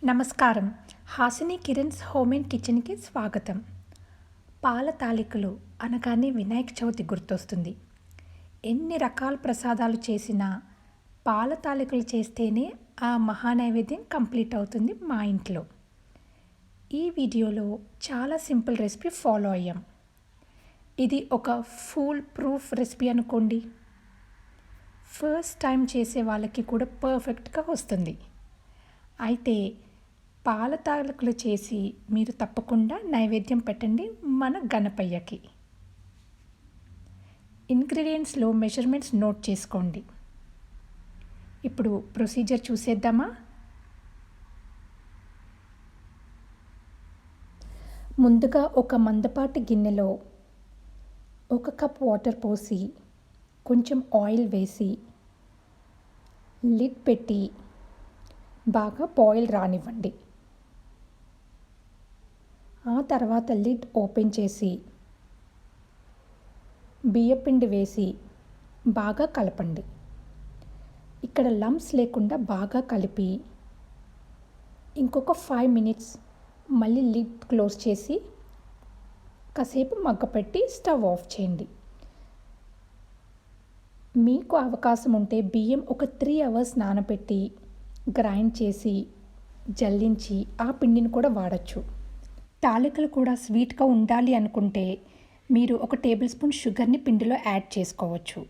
నమస్కారం. Hasini Kiran's home and కిచెన్‌కి స్వాగతం. పాల తాలికలు అనగానే వినాయక చవితి గుర్తొస్తుంది. ఎన్ని రకాల ప్రసాదాలు చేసినా పాల తాలికలు చేస్తేనే ఆ మహానైవేద్యం కంప్లీట్ అవుతుంది మా ఇంట్లో. ఈ వీడియోలో చాలా సింపుల్ రెసిపీ ఫాలో అయ్యాం. ఇది ఒక ఫూల్ ప్రూఫ్ రెసిపీ అనుకోండి. ఫస్ట్ టైం చేసే వాళ్ళకి కూడా పర్ఫెక్ట్‌గా వస్తుంది. అయితే పాల తాలికలు చేసి మీరు తప్పకుండా నైవేద్యం పెట్టండి మన గణపయ్యకి. ఇంగ్రీడియంట్స్లో మెజర్మెంట్స్ నోట్ చేసుకోండి. ఇప్పుడు ప్రొసీజర్ చూసేద్దామా? ముందుగా ఒక మందపాటి గిన్నెలో 1 కప్ వాటర్ పోసి కొంచెం ఆయిల్ వేసి లిడ్ పెట్టి బాగా బాయిల్ రానివ్వండి. ఆ తర్వాత లిడ్ ఓపెన్ చేసి బియ్యపిండి వేసి బాగా కలపండి. ఇక్కడ లంప్స్ లేకుండా బాగా కలిపి ఇంకొక 5 మినిట్స్ మళ్ళీ లిడ్ క్లోజ్ చేసి కాసేపు మగ్గపెట్టి స్టవ్ ఆఫ్ చేయండి. మీకు అవకాశం ఉంటే బియ్యం ఒక 3 అవర్స్ నానబెట్టి గ్రైండ్ చేసి జల్లించి ఆ పిండిని కూడా వాడచ్చు. తాలికలు కూడా స్వీట్గా ఉండాలి అనుకుంటే మీరు 1 టేబుల్ స్పూన్ షుగర్ని పిండిలో యాడ్ చేసుకోవచ్చు.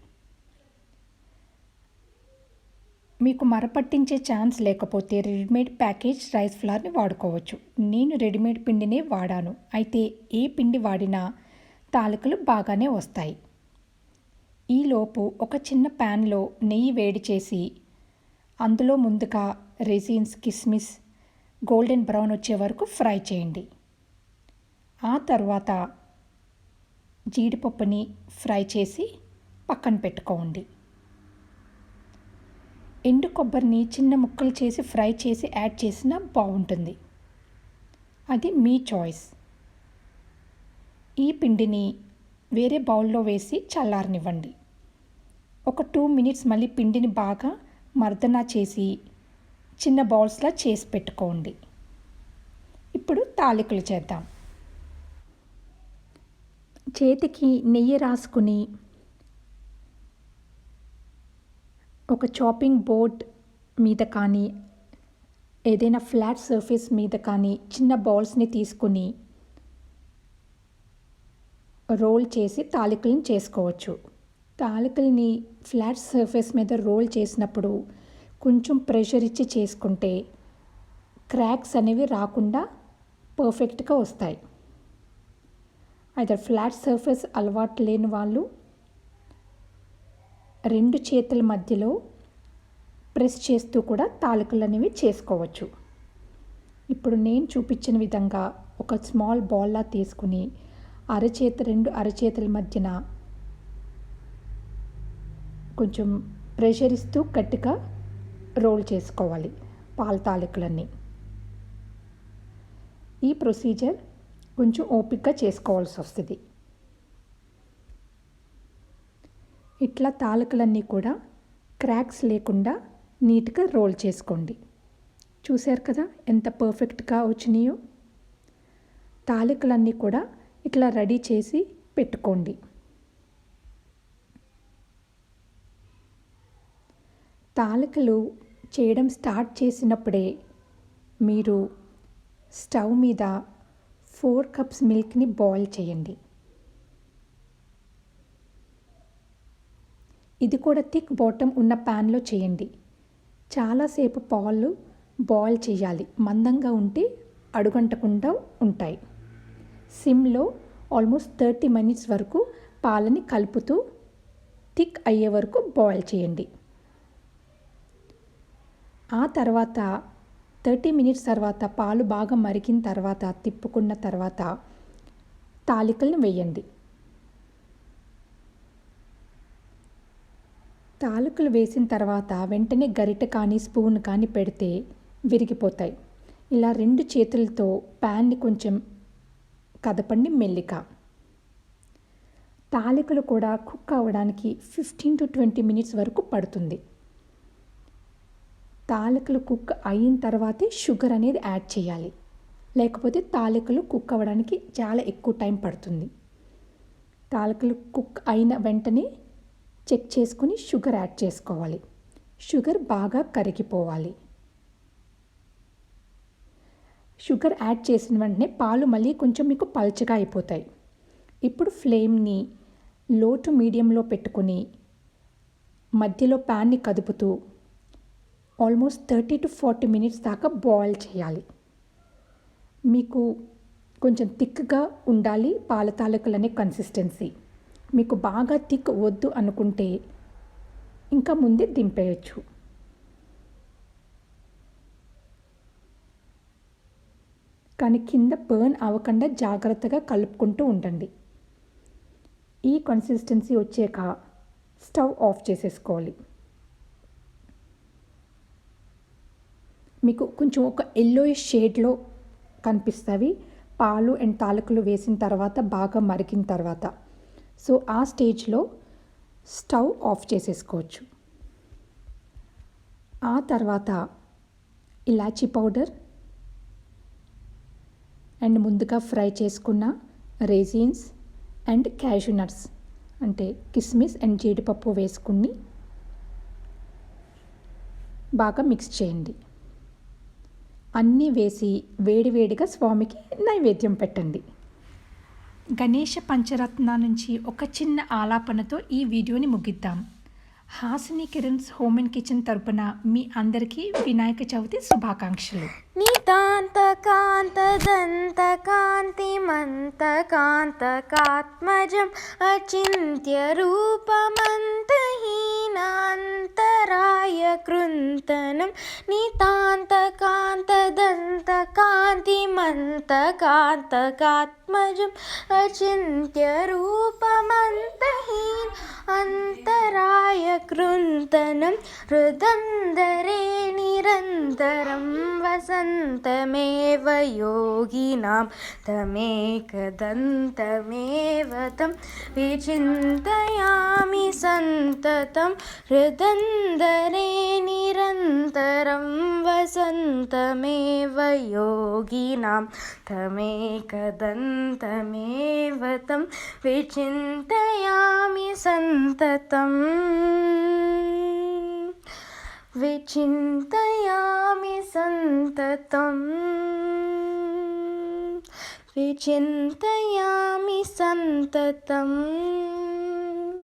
మీకు మరపట్టించే ఛాన్స్ లేకపోతే రెడీమేడ్ ప్యాకేజ్ రైస్ ఫ్లవర్ని వాడుకోవచ్చు. నేను రెడీమేడ్ పిండినే వాడాను. అయితే ఏ పిండి వాడినా తాలికలు బాగానే వస్తాయి. ఈలోపు ఒక చిన్న ప్యాన్లో నెయ్యి వేడి చేసి అందులో ముందుగా రెజిన్స్, కిస్మిస్ గోల్డెన్ బ్రౌన్ వచ్చే వరకు ఫ్రై చేయండి. ఆ తర్వాత జీడిపప్పుని ఫ్రై చేసి పక్కన పెట్టుకోండి. ఎండు కొబ్బరిని చిన్న ముక్కలు చేసి ఫ్రై చేసి యాడ్ చేసినా బాగుంటుంది. అది మీ చాయిస్. ఈ పిండిని వేరే బౌల్లో వేసి చల్లారనివ్వండి. ఒక 2 మినిట్స్ మళ్ళీ పిండిని బాగా మర్దన చేసి చిన్న బౌల్స్లా చేసి పెట్టుకోండి. ఇప్పుడు తాలికలు చేద్దాం. చేతికి నెయ్యి రాసుకుని ఒక చాపింగ్ బోర్డ్ మీద కానీ ఏదైనా ఫ్లాట్ సర్ఫేస్ మీద కానీ చిన్న బౌల్స్ని తీసుకుని రోల్ చేసి తాలికలను చేసుకోవచ్చు. తాలికల్ని ఫ్లాట్ సర్ఫేస్ మీద రోల్ చేసినప్పుడు కొంచెం ప్రెషర్ ఇచ్చి చేసుకుంటే క్రాక్స్ అనేవి రాకుండా పర్ఫెక్ట్గా వస్తాయి. అయితే ఫ్లాట్ సర్ఫేస్ అలవాటు లేని వాళ్ళు 2 చేతుల మధ్యలో ప్రెస్ చేస్తూ కూడా తాలికలు అనేవి చేసుకోవచ్చు. ఇప్పుడు నేను చూపించిన విధంగా ఒక స్మాల్ బాల్లా తీసుకుని 2 అరచేతుల మధ్యన కొంచెం ప్రెషర్ ఇస్తూ గట్టిగా రోల్ చేసుకోవాలి పాల తాలికలన్నీ. ఈ ప్రొసీజర్ కొంచెం ఓపికగా చేసుకోవాల్సి వస్తుంది. ఇట్లా తాలికలన్నీ కూడా క్రాక్స్ లేకుండా నీట్గా రోల్ చేసుకోండి. చూశారు కదా ఎంత పర్ఫెక్ట్గా వచ్చినాయో. తాలికలన్నీ కూడా ఇట్లా రెడీ చేసి పెట్టుకోండి. తాలికలు చేయడం స్టార్ట్ చేసినప్పుడే మీరు స్టవ్ మీద 4 కప్స్ మిల్క్ని బాయిల్ చేయండి. ఇది కూడా థిక్ బాటమ్ ఉన్న ప్యాన్లో చేయండి. చాలాసేపు పాలు బాయిల్ చేయాలి. మందంగా ఉంటే అడుగంటకుండా ఉంటాయి. సిమ్లో ఆల్మోస్ట్ 30 మినిట్స్ వరకు పాలని కలుపుతూ థిక్ అయ్యే వరకు బాయిల్ చేయండి. ఆ తర్వాత 30 మినిట్స్ తర్వాత పాలు బాగా మరిగిన తర్వాత తిప్పుకున్న తర్వాత తాలికల్ని వేయండి. తాలికలు వేసిన తర్వాత వెంటనే గరిటె కానీ స్పూన్ కానీ పెడితే విరిగిపోతాయి. ఇలా 2 చేతులతో ప్యాన్ని కొంచెం కదపండి మెల్లిగా. తాలికలు కూడా కుక్ అవ్వడానికి 15 to 20 మినిట్స్ వరకు పడుతుంది. తాలికలు కుక్ అయిన తర్వాతే షుగర్ అనేది యాడ్ చేయాలి. లేకపోతే తాలికలు కుక్ అవ్వడానికి చాలా ఎక్కువ టైం పడుతుంది. తాలికలు కుక్ అయిన వెంటనే చెక్ చేసుకుని షుగర్ యాడ్ చేసుకోవాలి. షుగర్ బాగా కరిగిపోవాలి. షుగర్ యాడ్ చేసిన వెంటనే పాలు మళ్ళీ కొంచెం మీకు పల్చగా అయిపోతాయి. ఇప్పుడు ఫ్లేమ్ని లో టు మీడియంలో పెట్టుకొని మధ్యలో ప్యాన్ని కదుపుతూ ఆల్మోస్ట్ 30 to 40 మినిట్స్ దాకా బాయిల్ చేయాలి. మీకు కొంచెం థిక్గా ఉండాలి పాల తాలికలు అనే కన్సిస్టెన్సీ. మీకు బాగా థిక్ వద్దు అనుకుంటే ఇంకా ముందే దింపేయచ్చు. కానీ కింద బర్న్ అవ్వకుండా జాగ్రత్తగా కలుపుకుంటూ ఉండండి. ఈ కన్సిస్టెన్సీ వచ్చాక స్టవ్ ఆఫ్ చేసేసుకోవాలి. మీకు కొంచెం ఒక ఎల్లోయిష్ షేడ్లో కనిపిస్తవి పాలు అండ్ తాలికలు వేసిన తర్వాత బాగా మరిగిన తర్వాత. సో ఆ స్టేజ్లో స్టవ్ ఆఫ్ చేసేసుకోవచ్చు. ఆ తర్వాత ఇలాచీ పౌడర్ అండ్ ముందుగా ఫ్రై చేసుకున్న రేజిన్స్ అండ్ క్యాష్యూ నట్స్ అంటే కిస్మిస్ అండ్ జీడిపప్పు వేసుకుని బాగా మిక్స్ చేయండి. అన్నీ వేసి వేడివేడిగా స్వామికి నైవేద్యం పెట్టండి. గణేష పంచరత్న నుంచి ఒక చిన్న ఆలాపనతో ఈ వీడియోని ముగిద్దాం. Hasini Kiran's home and kitchen తరపున మీ అందరికీ వినాయక చవితి శుభాకాంక్షలు. నితాంత కాంత దంత కాంతిమంత కాంతకాత్మజం అచింత్య రూపమంతహీనాంతరాయ కృంతనం నితాంత కాంత దంత కాంతిమంత కాంతకాత్మజం అచింత్య రూపమంతహీన అంతరాయ కృంతనం హృదందరే నిరంతరం వసంతమేవ యోగినాం తమేకదంతమేవ తం విచింతయామి సంతతం హృదందరే నిరంతరం వసంతమేవ యోగినాం తమేకదంతమేవ తం విచింతయామి సంతతం విచింతయామి సంతతం విచింతయామి సంతతం.